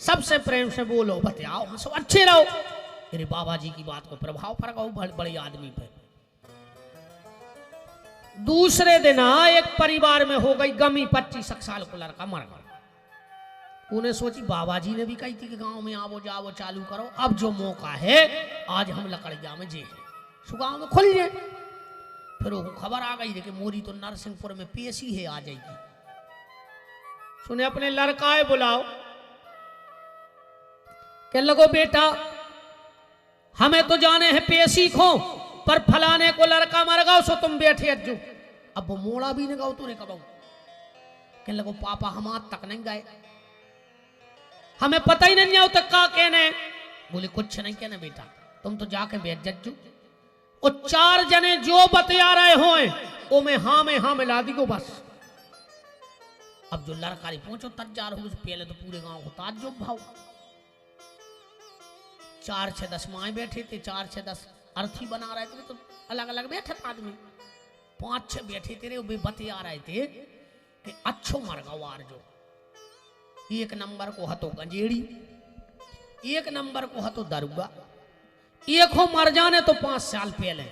सबसे प्रेम से बोलो, बतियाओ, हंसो, अच्छे रहो। मेरे बाबा जी की बात को प्रभाव पड़ाओ बड़े आदमी पे। दूसरे दिन एक परिवार में हो गई गमी, 25 साल को लड़का मर गया। उन्हें सोची बाबा जी ने भी कही थी कि गांव में आवो जाओ चालू करो, अब जो मौका है आज हम लकड़िया में जे गांव में खुल जाए। फिर वो खबर आ गई कि मोरी तो नरसिंहपुर में पेशी है, आ जाएगी। सुने अपने लड़काए बुलाओ, कह लगो बेटा हमें तो जाने हैं पेशी खो, पर फलाने को लड़का मर गओ सो तुम बैठे अज्जू। अब वो मोड़ा भी नहीं गाओ तू नहीं कबाऊ। कह लगो पापा हम आज तक नहीं गए, हमें पता ही नहीं आओ तक का कहने। बोले कुछ नहीं कहने बेटा, तुम तो जाके बैठ जज्जू। और 4 जने जो बतिया रहे हो वो में हाँ मिला दी को बस। अब जो लड़का पहुंचो तजार हो, पहले तो पूरे गांव को ताज्जुब भाव। 4 6 10 माए बैठे थे, 4 6 10 अर्थी बना रहे थे, तो अलग अलग बैठे आदमी। 5 6 बैठे थे, वो बतिया रहे थे कि अच्छो मर गवार जो 1 नंबर को हतो गंजेड़ी, 1 नंबर को हतो दरुगा, एक हो मर जाने तो 5 साल पहले।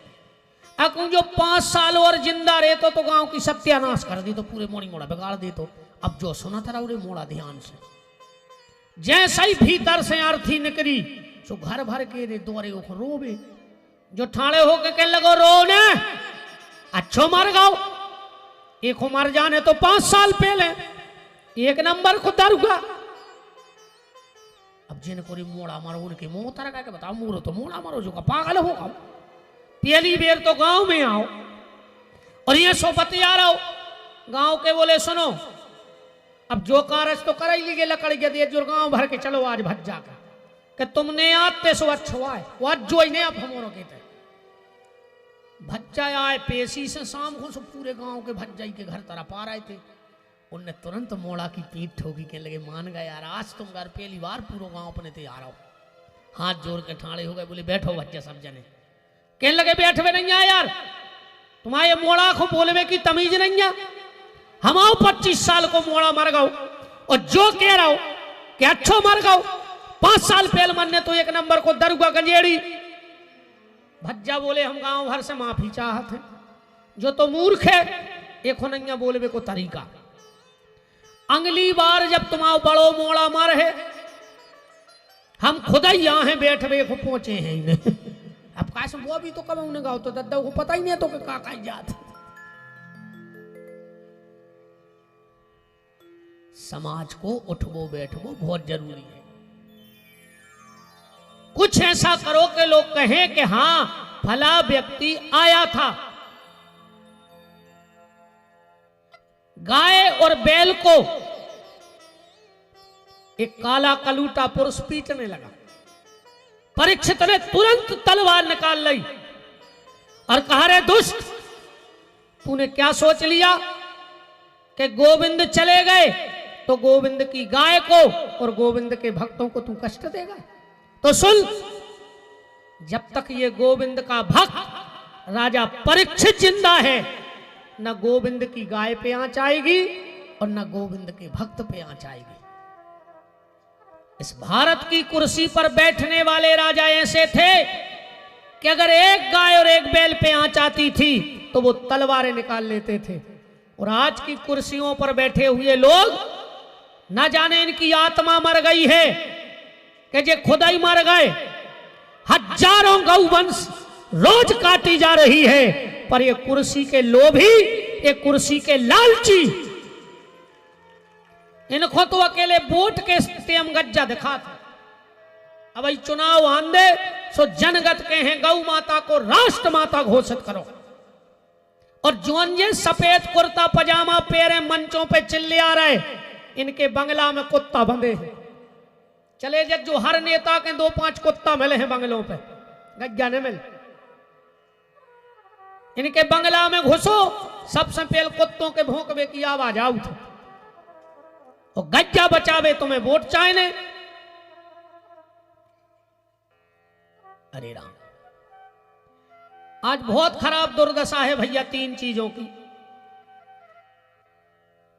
अकुं जो 5 साल और जिंदा रहे तो गांव की सत्यानाश कर दी, तो पूरे मोड़ी मोड़ा बिगाड़ दी। तो अब जो सुना था उरे मोड़ा ध्यान से, जैसे ही भीतर से अर्थी निकली सो घर भर के रे दोरे रोवे। जो ठाणे होके कह लगो रो ने अच्छो मर गाओ, एक हो मर जाने तो 5 साल पहले, 1 नंबर को दरुगा। अब जिनको मोड़ा मारो उनके मुंह तरह का बताओ, मोरो तो मोड़ा मारो जो का पागल होगा। पहली बेर तो गांव में आओ और ये सो बतिया रहो। गांव के बोले सुनो अब जो कारज तो कर ही लीजिए, लकड़ी के दिए जो गांव भर के चलो आज भज्जा का कि तुमने आते सो अच्छो आए, वो आज जो ही नहीं अब हमोरो कहते भज्जा आए पेशी से शाम को सो पूरे गांव के भज्जाई के घर तरफ आ रहे थे। उनने तुरंत मोड़ा की पीठ ठोकी, कहने लगे मान गए यार आज तुम घर पहली बार पूरा गांव अपने ते आ रहा हो। हाथ जोड़ के ठाणे हो गए, बोले बैठो बच्चे सब जने। कहने लगे बैठवे नहीं आ यार, तुम्हारे मोड़ा को बोलवे की तमीज नहीं है। हम आओ 25 साल को मोड़ा मर गओ और जो कह रहा हो कि अच्छो मर गओ, 5 साल पहले मरने तो 1 नंबर को दरुगा गंजेड़ी। भज्जा बोले हम गांव भर से माफी चाहते हैं, जो तो मूर्ख है एक हो नहीं बोलवे को तरीका। अगली बार जब तुम्हारा बड़ो मोड़ा मर है हम खुद ही यहाँ हैं बैठवे को पहुंचे हैं इन्हें। अब कैसे वो भी तो कब उन्हें गाओ तो दद्दा को पता ही नहीं तो का जात। समाज को उठवो बैठवो बहुत जरूरी है। कुछ ऐसा करो कि लोग कहें कि हां भला व्यक्ति आया था। गाय और बैल को एक काला कलूटा पुरुष पीटने लगा। परीक्षित ने तुरंत तलवार निकाल ली और कहा रे दुष्ट, तूने क्या सोच लिया कि गोविंद चले गए तो गोविंद की गाय को और गोविंद के भक्तों को तू कष्ट देगा? तो सुन, जब तक ये गोविंद का भक्त राजा परीक्षित जिंदा है न गोविंद की गाय पे आंच आएगी और न गोविंद के भक्त पे आंच आएगी। इस भारत की कुर्सी पर बैठने वाले राजा ऐसे थे कि अगर एक गाय और एक बैल पे आंच आती थी तो वो तलवारें निकाल लेते थे। और आज की कुर्सियों पर बैठे हुए लोग न जाने इनकी आत्मा मर गई है कि जे खुद ही मर गए। हजारों गौवंश रोज काटी जा रही है, पर ये कुर्सी के लोभी, ये कुर्सी के लालची, इनको तो अकेले वोट के टेम गज्जा दिखा था। अब चुनाव आंदे सो जनगत के हैं गौ माता को राष्ट्र माता घोषित करो। और जोन ये सफेद कुर्ता पजामा पहरे मंचों पे चिल्ले आ रहे, इनके बंगला में कुत्ता बंधे हैं। चले जब जो हर नेता के 2-5 कुत्ता मिले हैं बंगलों पे, गज्जा नहीं मिले। इनके बंगला में घुसो, सबसे पहले कुत्तों के भौंकवे की आवाज आउट, और गज्जा बचावे तुम्हें वोट चाहने। अरे राम, आज बहुत खराब दुर्दशा है भैया 3 चीजों की।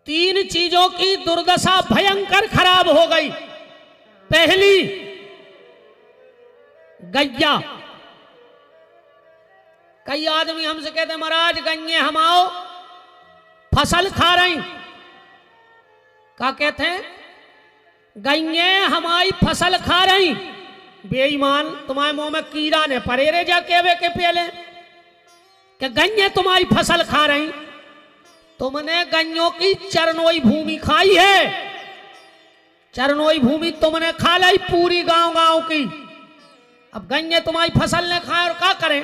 3 चीजों की दुर्दशा भयंकर खराब हो गई। पहली गैया। कई आदमी हमसे कहते महाराज गैये हम आओ फसल खा रही। क्या कहते हैं? गैये हमारी फसल खा रही। बेईमान, तुम्हारे मुंह में कीड़ा ने परेरे जा केवे के पहले कि गैये तुम्हारी फसल खा रही। तुमने गैयों की चरनोई भूमि खाई है। चरनोई भूमि तुमने खा ली पूरी गांव गांव की। अब गैये तुम्हारी फसल ने खाए और क्या करें?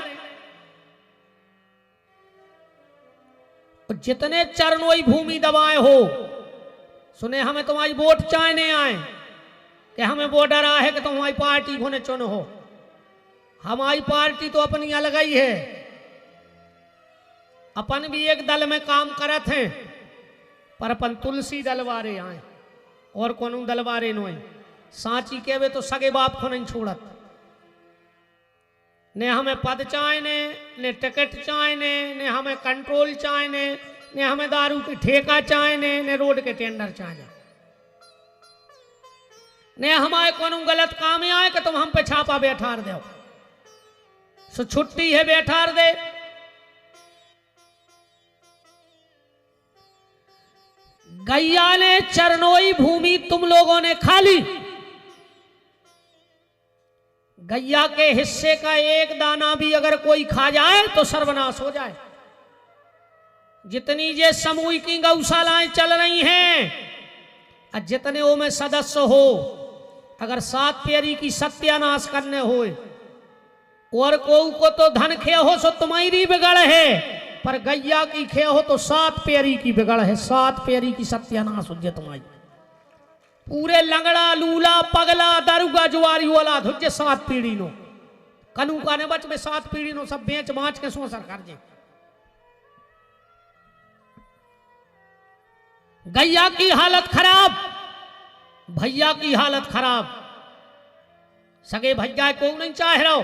जितने चरनोई भूमि दबाए हो, सुने हमें तुम्हारी वोट चाहने आए कि हमें वो डरा है कि तुम हमारी पार्टी को न चुनो हो। हमारी पार्टी तो अपनी अलग ही है। अपन भी एक दल में काम करत हैं, पर अपन तुलसी दल वाले आए और कौन दल वाले नो सांची के वे तो सगे बाप को नहीं छोड़त। ने हमें पद चाहने, ने टिकट चाहने, ने हमें कंट्रोल चाहने, ने हमें दारू की ठेका चाहने, ने रोड के टेंडर चाहने। ने हमारे कौन गलत काम आए कि तुम हम पे छापा बैठार दो, सो छुट्टी है बैठार दे। गैया ने चरनोई भूमि तुम लोगों ने खा ली। गैया के हिस्से का एक दाना भी अगर कोई खा जाए तो सर्वनाश हो जाए। जितनी ये सामूहिक गौशालाएं चल रही हैं और जितने वो में सदस्य हो, अगर 7 पेरी की सत्यानाश करने हो और को तो धन खे हो सो तुम्हारी बिगड़ है, पर गैया की खे हो तो 7 पेरी की बिगड़ है। 7 पेरी की सत्यानाश हो तुम्हारी। पूरे लंगड़ा लूला पगला दरुगा जुआरी वाला धुजे 7 पीढ़ी नो कनू का ने बच में 7 पीढ़ी नो सब बेच बाँच के सो सर कर जे। गैया की हालत खराब, भैया की हालत खराब। सगे भैया को नहीं चाह रहा हो।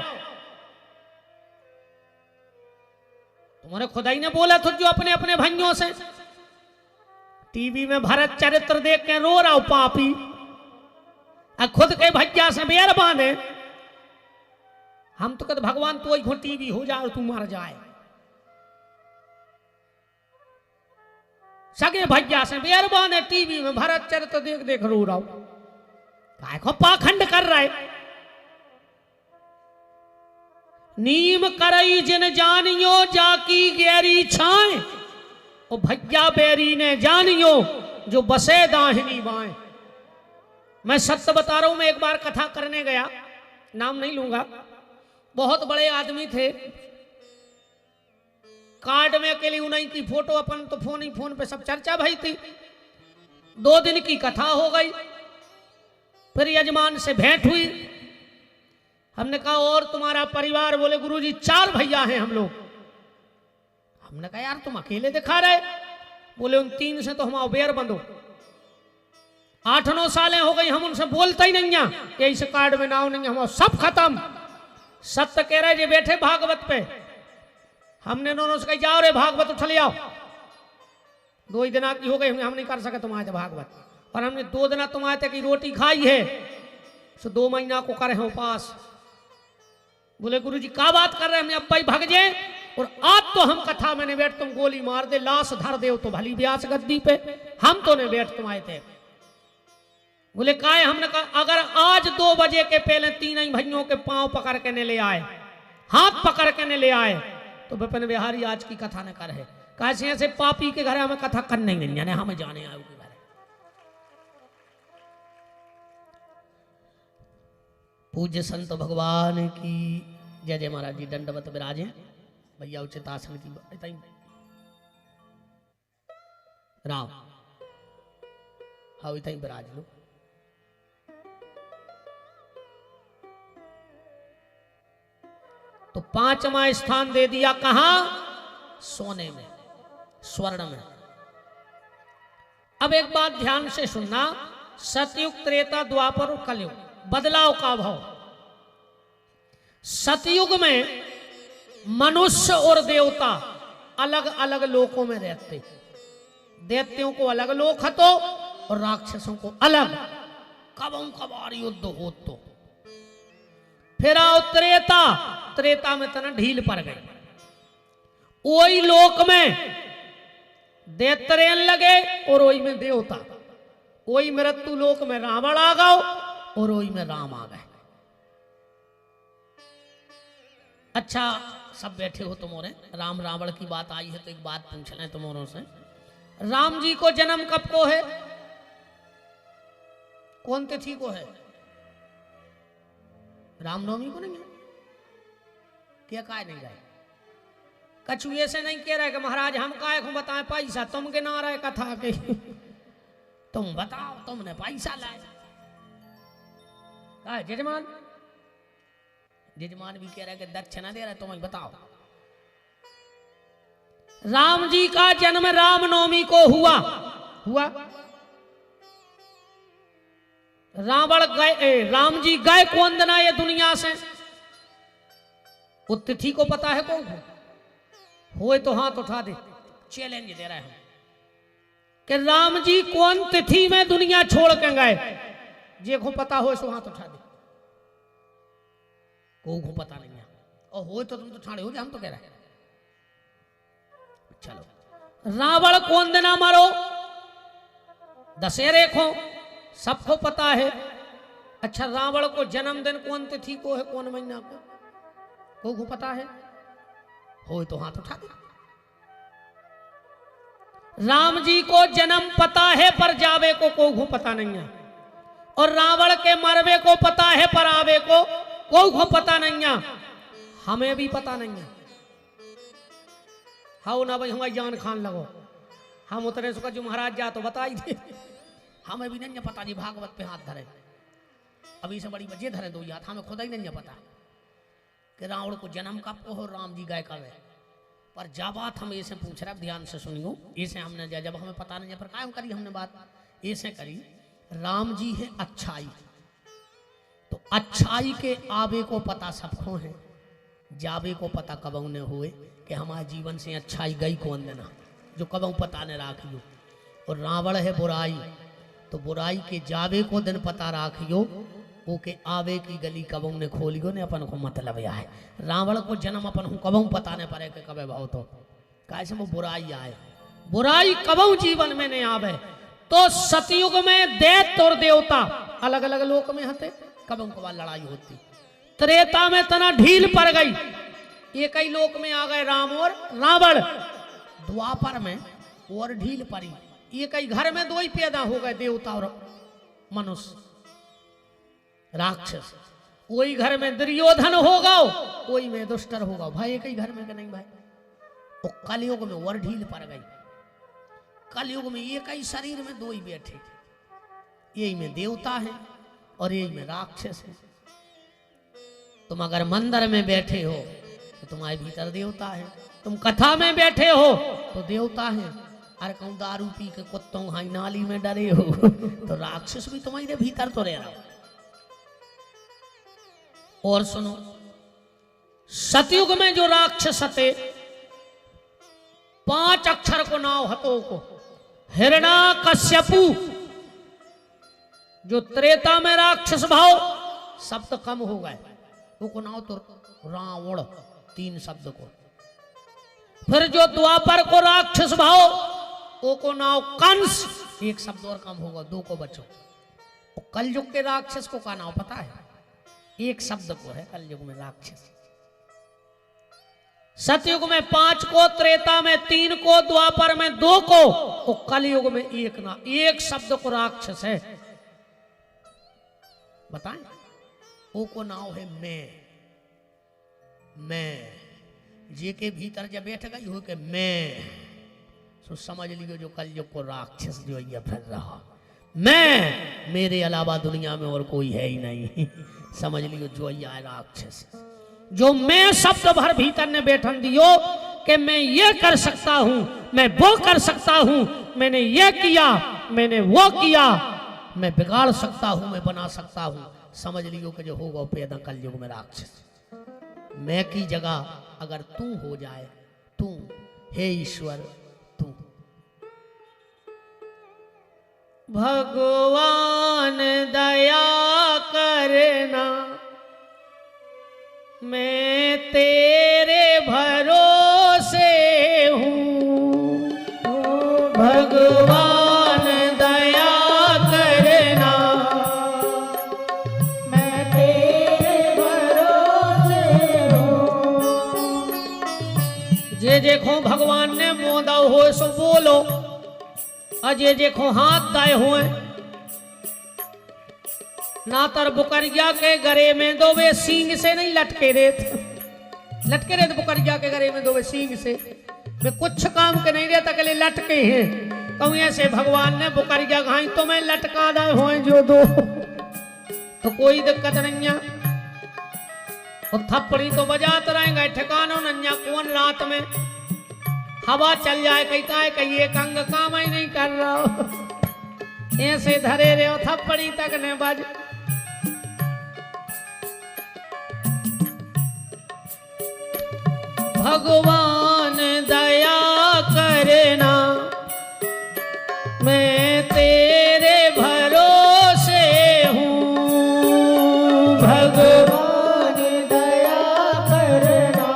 तुम्हारे खुदाई ने बोला था जो अपने अपने भाइयों से टीवी में भरत चरित्र देख के रो रहा हो पापी, और खुद के भैया से बेर बांधे। हम तो कहते भगवान तो ही टीवी हो जाए और तू मर जाए। सगे भैया से बेर बांधे, टीवी में भरत चरित्र देख देख रो रहा हो। काय को पाखंड कर रहा है। नीम करई जिन जानियो जाकी गहरी छाए, ओ भैया बेरी ने जानियो जो बसे दाहिनी बाएं। मैं सत्य बता रहा हूं। मैं एक बार कथा करने गया, नाम नहीं लूंगा। बहुत बड़े आदमी थे। कार्ड में अकेली उन्हीं की फोटो, अपन तो फोन पे सब चर्चा भई थी। 2 दिन की कथा हो गई। फिर यजमान से भेंट हुई। हमने कहा और तुम्हारा परिवार? बोले गुरुजी 4 भैया हैं हम लोग। हमने कहा यार तुम अकेले दिखा रहे। बोले उन 3 से तो हम अवेयर बंदो। 8-9 सालें हो गई हम उनसे बोलता ही नहीं है। इस कार्ड में नाम नहीं, हम सब खत्म। सत्य कह रहे जे बैठे भागवत पे। हमने दोनों से कही जाओ रे भागवत उठा ले आओ। 2 ही दिन की हो गई, हम नहीं कर सके तुम्हारे भागवत। और हमने 2 दिन तुम्हारे की रोटी खाई है, सो 2 महीना को करे हैं उपास। बोले गुरुजी क्या बात कर रहे हैं? हमने अब्बा ही भाग जाए और आज तो हम कथा में नहीं बैठ, तुम गोली मार दे लाश धर दे तो भली ब्यास गद्दी पे, हम तो नहीं बैठ तुम आए थे। बोले काहे? हमने कहा अगर आज 2 बजे के पहले 3 ही भाइयों के पांव पकड़ के ने ले आए, हाथ पकड़ के ने ले आए, तो विपिन बिहारी आज की कथा न कर है। कैसे ऐसे पापी के घर हमें कथा करने नहीं जाने, हमें जाने आए के घर। पूज्य संत भगवान की जय जय। महाराज जी दंडवत विराजे। भैया उचित आसन की राम हाँ इतना विराज लो। तो 5वां स्थान दे दिया कहां? सोने में, स्वर्ण में। अब एक बात ध्यान से सुनना। सतयुग, त्रेता, द्वापर और कलयुग, बदलाव का भाव। सतयुग में मनुष्य और देवता अलग अलग लोकों में रहते। दैत्यों को अलग लोक हतो और राक्षसों को अलग। कबार युद्ध हो तो फिर आओ त्रेता, त्रेता में तना ढील पड़ गई। वही लोक में दैत्रेन लगे और वही में देवता, वही मृत्यु लोक में रावण आ गओ और वही में राम आ गए। अच्छा सब बैठे हो तुम्हारे, राम रावण की बात आई है तो एक बात पूछ लें तुम्हारों से। राम जी को जन्म कब को है, कौन तिथि को है? रामनवमी को नहीं है क्या? काय नहीं गए कछु ऐसे नहीं कह रहे कि महाराज हम काय को बताएं पैसा, तुम के ना रहे कथा के तुम बताओ तुमने पैसा लाए। काय जजमान, जजमान भी कह रहे कि दक्षिणा दे रहे, तुम्हें बताओ। राम जी का जन्म रामनवमी को हुआ। रावण गए, राम जी गए कौन दिना ये दुनिया से? उस तिथि को पता है कौन होए तो हाथ उठा दे, चैलेंज दे रहे हैं कि राम जी कौन तिथि में दुनिया छोड़ के गए, देखो पता हो सो हाथ उठा दे। को पता नहीं है और हो तो तुम तो ठाणे हो, हम तो कह रहे हैं। चलो रावण कौन दिना मारो? दशहरे को सबको पता है। अच्छा रावण को जन्मदिन कौन तिथि को है, कौन महीना को पता है? हो तो हाथ उठा दे। राम जी को जन्म पता है पर जावे को पता नहीं है, और रावण के मरवे को पता है पर आवे को पता नहीं है। हमें भी पता नहीं है। हाउ ना भाई हमारी जान खान लगो, हम उतरे सुखा जो महाराज जा तो बताई दे। हमें भी नहीं पता जी, भागवत पे हाथ धरे अभी से बड़ी बजे धरे दो हाथ, हमें खुद ही नहीं पता कि रावण को जन्म कब को हो, राम जी गए कब है। पर जब बात हम ऐसे पूछ रहे, ध्यान से सुनियो, ऐसे हमने जब हमें पता नहीं है पर कायम करी हमने बात ऐसे करी। राम जी है अच्छाई, तो अच्छाई के आवे को पता सबको है, जावे को पता कबऊ ने हुए कि हमारे जीवन से अच्छाई गई कौन देना, जो कबऊ पता ने राखियो। और रावण है बुराई, तो बुराई के जावे को दिन पता राखियो, वो के आवे की गली कबऊ ने खोलियो ने अपन को मतलब यह है। रावण को जन्म अपन हूँ कबऊ पता ने पड़े कि कबे भाव तो कैसे वो बुराई आए, बुराई कबऊ जीवन में नहीं आवे। तो सतयुग में दैत्य और देवता अलग अलग लोक में हते, कबऊ कबा लड़ाई होती। त्रेता में तना ढील पड़ गई, एक ही लोक में आ गए राम और रावण। द्वापर में और ढील पड़ी, एक ही घर में दो ही पैदा हो गए, देवता और मनुष्य राक्षस। वही घर में दुर्योधन होगा, वही में दुष्टर होगा, भाई एक ही घर में नहीं भाई। तो कलयुग में और ढील पड़ गई, कलयुग में एक ही शरीर में दो ही बैठे, यही में देवता है और यही में राक्षस है। तुम अगर मंदिर में बैठे हो तो तुम्हारे भीतर देवता है, तुम कथा में बैठे हो तो देवता है। अरे कहूं दारू पी के कुत्तों हाई नाली में डरे हो तो राक्षस भी तुम्हारे भीतर तो रह रहा हो। और सुनो, सतयुग में जो राक्षस थे 5 अक्षर को नाव हतो को, हिरण्याकश्यपु। जो त्रेता में राक्षस भाव शब्द कम हो गए, वो नाव तो रावण 3 शब्द को। फिर जो द्वापर को राक्षस भाव, वो को नाव कंस, 1 शब्द और कम होगा, 2 को बचो। कलयुग के राक्षस को का नाव पता है, 1 शब्द को है कलयुग में राक्षस। सतयुग में 5 को, त्रेता में 3 को, द्वापर में 2 को, और कलयुग में 1 शब्द को राक्षस है। बताएं, वो को नाव है मैं जे के भीतर जब बैठ गई हो के मैं, तो समझ लियो जो कलयुग को राक्षस जो ये फिर रहा, मैं, मेरे अलावा दुनिया में और कोई है ही नहीं। समझ लियो जो ये राक्षस, जो मैं शब्द भर भीतर ने बैठन दियो कि मैं ये कर सकता हूं, मैं वो कर सकता हूं, मैंने ये किया, मैंने वो किया, मैं बिगाड़ सकता हूं, मैं बना सकता हूं। समझ लियो कि जो होगा पैदा कलयुग में राक्षस। मैं की जगह अगर तू हो जाए, तू हे ईश्वर तू, भगवान दया करना, मैं तेरे भरोसे हूँ। भगवान दया करना, मैं तेरे भरोसे हूँ। जे देखो भगवान ने मोदा हो सो बोलो, अजय देखो हाथ दाए हुए ना तर बुकरिया के गरे में दो वे सींग से नहीं लटके रेत, लटके रेत बुकरिया के गरे में दो वे सींग से, वे कुछ काम के नहीं रहता के लिए लटके हैं। कहूँ ऐसे भगवान ने बुकरिया घाई तो मैं लटका दाए हुए जो दो, तो कोई दिक्कत नहीं है। और थप्पड़ी तो बजाते रहेंगे ठिकानों नन्या कौन रात में हवा चल जाए कहता है कि ये कंग काम ही नहीं कर रहा हो, ऐसे धरे रहे हो थप्पड़ी तक ने बज। भगवान दया करना, मैं तेरे भरोसे हूँ। भगवान दया करना,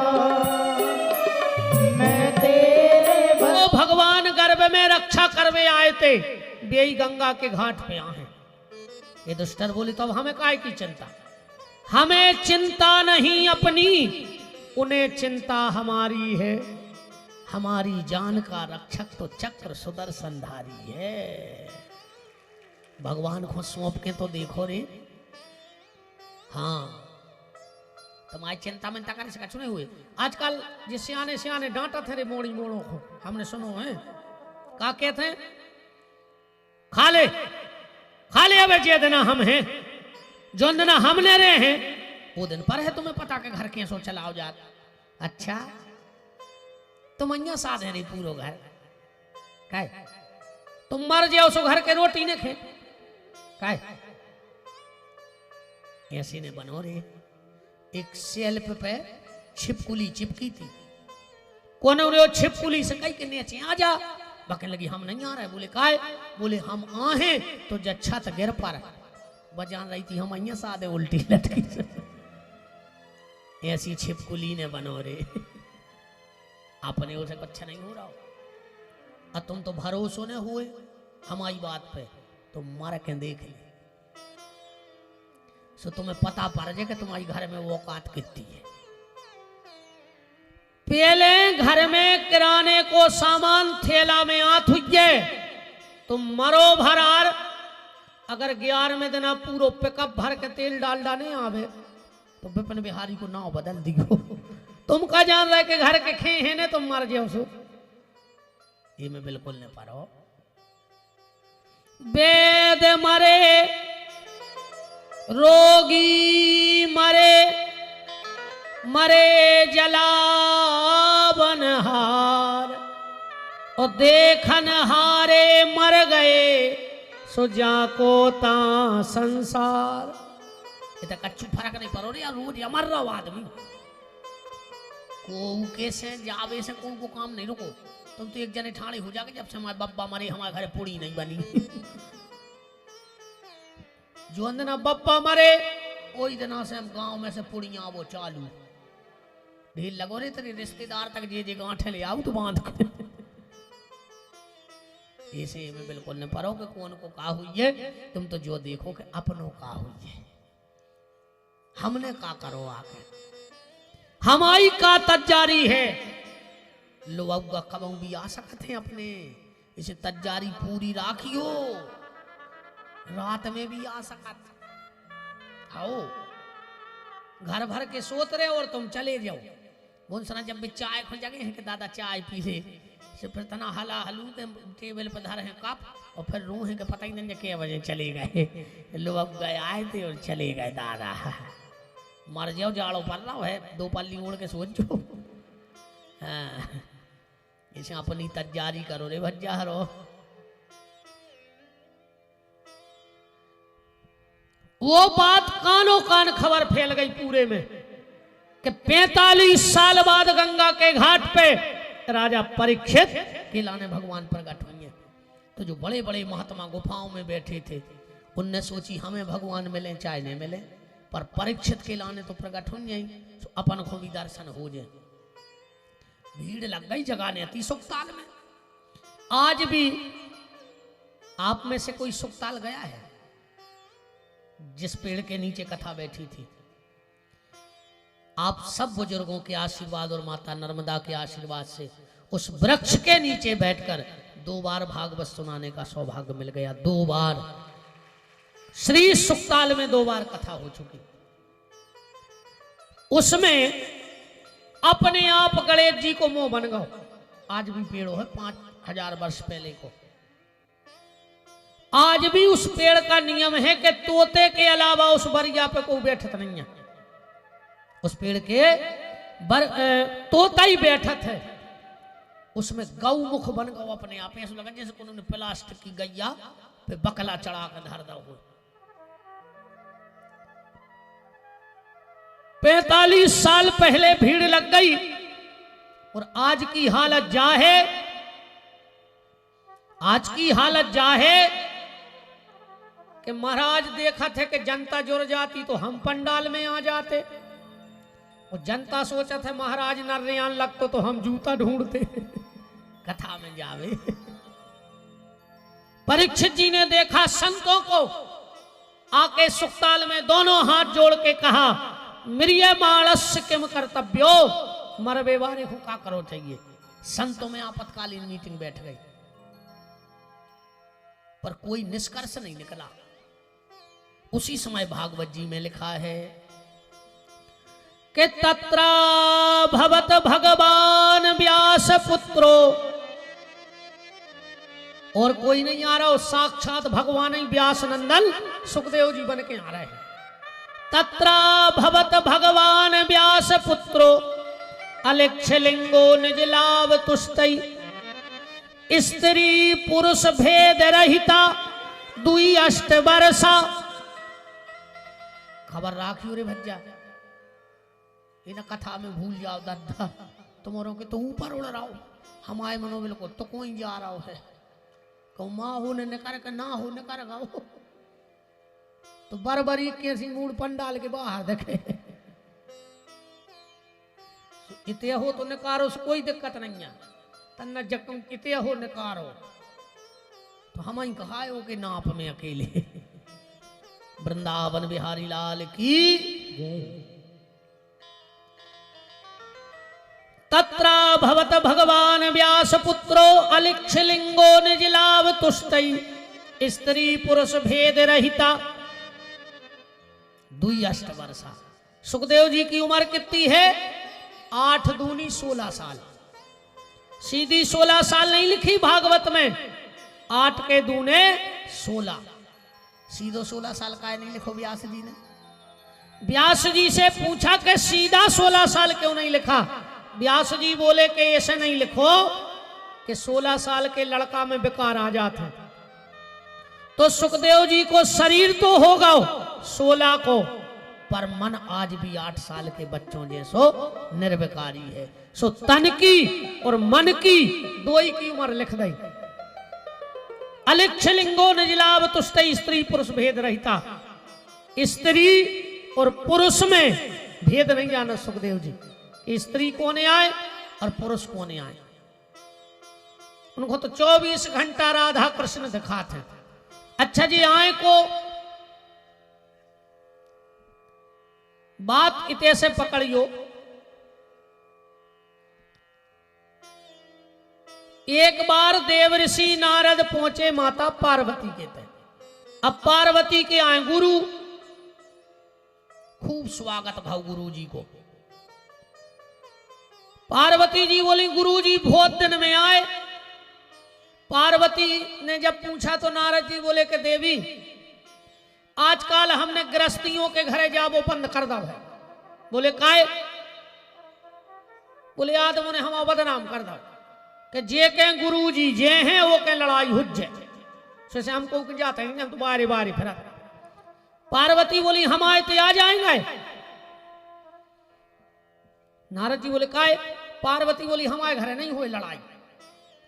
मैं तेरे भगवान गर्भ में रक्षा करवे आए थे, बेई गंगा के घाट पे आए। ये दुष्टर बोली तो अब हमें काय की चिंता, हमें चिंता नहीं अपनी, उन्हें चिंता हमारी है। हमारी जान का रक्षक तो चक्र सुदर्शनधारी है। भगवान को सौंप के तो देखो रे। हाँ तुम्हारी चिंता में तक से कछु नहीं हुए। आजकल जिस सियाने सियाने डांटा थे रे मोड़ी मोड़ों को, हमने सुनो है क्या कहते हैं, खा ले अब जे देना हम हैं, जो देना हमने रहे हैं वो दिन पर है तुम्हें पता के घर कैसो चलाओ जात। अच्छा तुम अन्य साध है रे पूरो घर काय, तुम मर जाओ सो घर के रोटी ने खे काय। ऐसी ने बनो रे एक सेल्फ पे छिपकुली चिपकी थी, कौन रे छिपकुली से कई के नीचे आ जा, बकने लगी हम नहीं आ रहे। बोले काय, बोले हम आहे तो जच्छा तो गिर पर बजान रही थी, हम अन्य साधे उल्टी लटकी। ऐसी छिपकुली ने बनो रे, अपने उसे कुछ नहीं हो रहा हो। तुम तो भरोसो ने हुए हमारी बात पे, तुम मर के देख ले सो तुम्हें पता पड़ जाए कि तुम्हारी घर में वो औकात कितनी है। पहले घर में किराने को सामान थैला में आत हुई, तुम मरो भरार। अगर 11वें दिन पूरा पिकअप भर के तेल डाल डाने आवे तो विपिन बिहारी को नाव बदल दियो। तुम का जान रहे कि घर के खे हैं ने तुम मर जाओ सो, ये मैं बिल्कुल नहीं पारो। वेद मरे, रोगी मरे, मरे जलावन हार, और देखन हारे मर गए सो जाको ता संसार। ये कच्चू फर्क नहीं पड़ो रे यार, रोज अमर रहो आदमी को कैसे जावे से कौन को काम नहीं रुको। तुम तो एक जने ठाणे हो जाके जब से हमारे बब्बा मरे हमारे घर पूड़ी नहीं बनी। जो अंदना बब्बा मरे वही दिना से हम गांव में से पुड़ियां वो चालू ढील लगो रे तेरे रिश्तेदार तक जे गांठे ले आओ तो बांध कर। ऐसे में बिल्कुल न परो कि कौन को का हुई है, तुम तो जो देखो कि अपनों का हुई है। हमने का करो आके, हमारी का तजारी है। लोग कब भी आ सकते हैं अपने, इसे तजारी पूरी राखियो, रात में भी आ सकत। आओ घर भर के सोत रहे और तुम चले जाओ। बोलसना जब भी चाय खुल जागे हैं कि दादा चाय पी ले, फिर तना हला हलू के टेबल पर धरे हैं कप, और फिर रूह है कि पता ही नहीं क्या बजे चले गए। लोग गए आए थे और चले गए। दादा मर जाओ, जाड़ो पड़ रहा है, 2 पल्ली ओढ़ के सोचो। हाँ इसे अपनी तजारी करो रे भज्जा रो। वो बात कानों कान खबर फैल गई पूरे में कि 45 साल बाद गंगा के घाट पे राजा परीक्षित के लाने भगवान प्रकट हुई है। तो जो बड़े बड़े महात्मा गुफाओं में बैठे थे उनने सोची हमें भगवान मिले चाहे नहीं मिले, पर परीक्षित के लाने तो प्रकट हो जाए, तो अपन को भी दर्शन हो जाए। भीड़ लग गई जगह ने अति सुखताल में। आज भी आप में से कोई सुखताल गया है? जिस पेड़ के नीचे कथा बैठी थी, आप सब बुजुर्गों के आशीर्वाद और माता नर्मदा के आशीर्वाद से उस वृक्ष के नीचे बैठकर 2 बार भागवत सुनाने का सौभाग्य मिल गया। 2 बार श्री सुखताल में 2 बार कथा हो चुकी। उसमें अपने आप गणेश जी को मोह बन गो। आज भी पेड़ है 5000 वर्ष पहले को। आज भी उस पेड़ का नियम है कि तोते के अलावा उस बरिया पे कोई बैठत नहीं है। उस पेड़ के तोता ही बैठत है। उसमें गौमुख बन गो अपने आप, ऐसा लगा जैसे उन्होंने प्लास्टिक की गैया पे बकला चढ़ा कर धर दो। 45 साल पहले भीड़ लग गई और आज की हालत जा है। आज की हालत जा है कि महाराज देखा थे कि जनता जुड़ जाती तो हम पंडाल में आ जाते, और जनता सोचा था महाराज नर्यान लगतो तो हम जूता ढूंढते कथा में जावे। परीक्षित जी ने देखा संतों को, आके सुखताल में दोनों हाथ जोड़ के कहा मिरिय मानस किम कर्तव्यो, मरबे वारे को का करो चाहिए। संतों में आपातकालीन मीटिंग बैठ गई, पर कोई निष्कर्ष नहीं निकला। उसी समय भागवत जी में लिखा है कि तत्रा भवत भगवान व्यास पुत्रो, और कोई नहीं आ रहा हो, साक्षात भगवान ही व्यास नंदन सुखदेव जी बन के आ रहे हैं। तत्रा भवत भगवान व्यास पुत्रो अलिक्षलिंगो निजलाव तुष्टई, स्त्री पुरुष भेद रहिता 2 अष्ट वर्षा। खबर राखी रे भज्जा, इन कथा में भूल जाओ दादा, तुम्हारों के तो ऊपर उड़ रहा हो, हमारे मनोबल को तो कोई जा रहा है। कहो माँ हो ने कर ना हो ने कर गाओ, तो बरबरी कैसी मूड पंडाल के बाहर देखे। इते हो तो निकारो से कोई दिक्कत नहीं है, तन्ना जक्कम किते हो निकारो। तो हम ही कहा हो कि नाप में अकेले। वृंदावन बिहारी लाल की तत्रा भवत भगवान व्यास पुत्रो अलिक्षलिंगो निजलाव तुष्टई, स्त्री पुरुष भेद रहिता 2 अष्ट वर्षा। सुखदेव जी की उम्र कितनी है? 8 दूनी 16 साल। सीधी 16 साल नहीं लिखी भागवत में, 8 के दूने 16। सीधो 16 साल का नहीं लिखो व्यास जी ने। व्यास जी से पूछा कि सीधा 16 साल क्यों नहीं लिखा? व्यास जी बोले कि ऐसे नहीं लिखो कि 16 साल के लड़का में बेकार आ जाते, तो सुखदेव जी को शरीर तो होगा 16 को, पर मन आज भी 8 साल के बच्चों जैसो निर्विकारी है। सो तन की और मन की 2 ही की उम्र लिख दी। अलिक्षलिंगो निजलाव तुष्ट, स्त्री पुरुष भेद रहता। स्त्री और पुरुष में भेद नहीं जाना सुखदेव जी, स्त्री कोने आए और पुरुष कोने आए। उनको तो 24 घंटा राधा कृष्ण दिखाते। अच्छा जी, आए को बात इतने से पकड़ियो। एक बार देवऋषि नारद पहुंचे माता पार्वती के तय। अब पार्वती के आए गुरु, खूब स्वागत भाव गुरु जी को। पार्वती जी बोली गुरु जी बहुत दिन में आए। पार्वती ने जब पूछा तो नारद जी बोले कि देवी आजकल हमने गृहस्थियों के घरे जाबो बंद कर दो है। बोले काय? बोले आदमों ने हम बदनाम कर दो कि जे के गुरु जी जे हैं वो के लड़ाई हुज्जे से हमको जाते हैं, हम तो बारी बारी फिर। पार्वती बोली हम आए तो आ जाएंगे। नारद जी बोले काय? पार्वती बोली हमारे घरे नहीं हुए लड़ाई।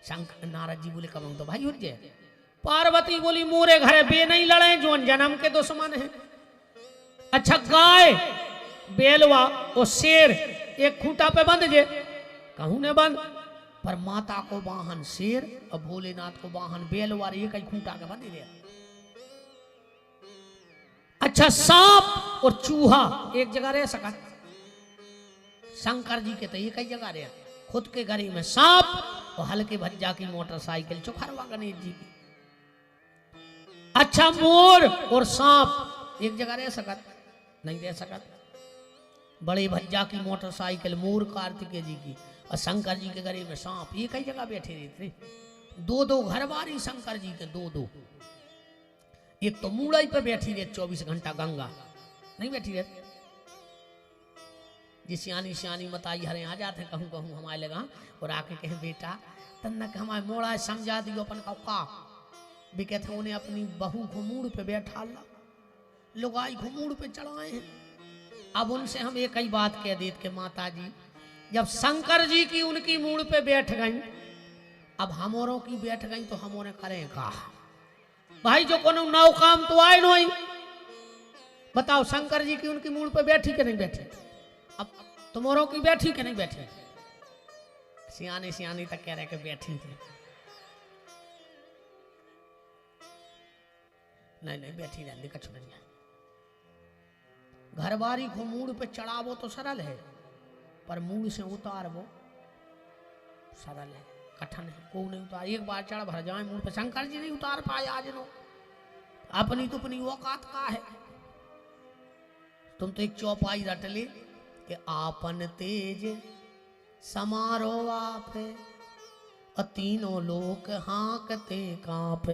शंकर नारद जी बोले कब तो भाई हुज्जे पार्वती बोली मोरे घरे बे नहीं लड़े जो जन्म के दुश्मन है। अच्छा गाय बेलवा और शेर एक खूंटा पे बंद जे कहूं ने बंद, पर माता को वाहन शेर और भोलेनाथ को वाहन बेलवा एक ही खूंटा के बंद दे। अच्छा सांप और चूहा एक जगह रह सका, शंकर जी के तो एक ही जगह रहे, खुद के घरी में सांप और हल्के भज्जा की मोटरसाइकिल चुखरवा गणेश जी की। अच्छा मोर और सांप एक जगह रह सकत नहीं रह सकत, बड़े भज्जा की मोटरसाइकिल मोर कार्तिकेय जी की और शंकर जी के घरे में सांप एक ही जगह बैठे रहते। दो दो घरवारी शंकर जी के, दो दो, एक तो मूड़ई पे बैठी रहे 24 घंटा, गंगा नहीं बैठी रहे। जी सियानी सियानी मताई हरे आ जाते कहूँ कहूँ हमारे लगा और आके कहे बेटा तन्नक हमारे मोड़ा समझा दियो अपन का भी कहते उन्हें अपनी बहू घुमूड़ पे बैठा ला, लुगाई घुमूड़ पे चढ़ाए हैं। अब उनसे हम एक ही बात कह देते कि माता जी जब शंकर जी की उनकी मूड़ पे बैठ गई, अब हमोरों की बैठ गई तो हमोने करें का भाई, जो कोनो नौ काम तो आए नहीं। बताओ शंकर जी की उनकी मूड़ पे बैठी कि नहीं बैठी, अब तुम्हारों की बैठी कि नहीं बैठी। सियानी सियानी तक कह रहे कि बैठी थी, नहीं नहीं बैठी रहती कछ नहीं। घरवारी को मूड पे चढ़ावो तो सरल है, पर मूड से उतार वो सरल है, कठिन है। को नहीं उतार, एक बार चढ़ भर जाए मूड पे, शंकर जी नहीं उतार पाए आज नो, अपनी तो अपनी औकात का है। तुम तो एक चौपाई रट ले कि आपन तेज समारो आप, और तीनों लोक हाँकते कांपे।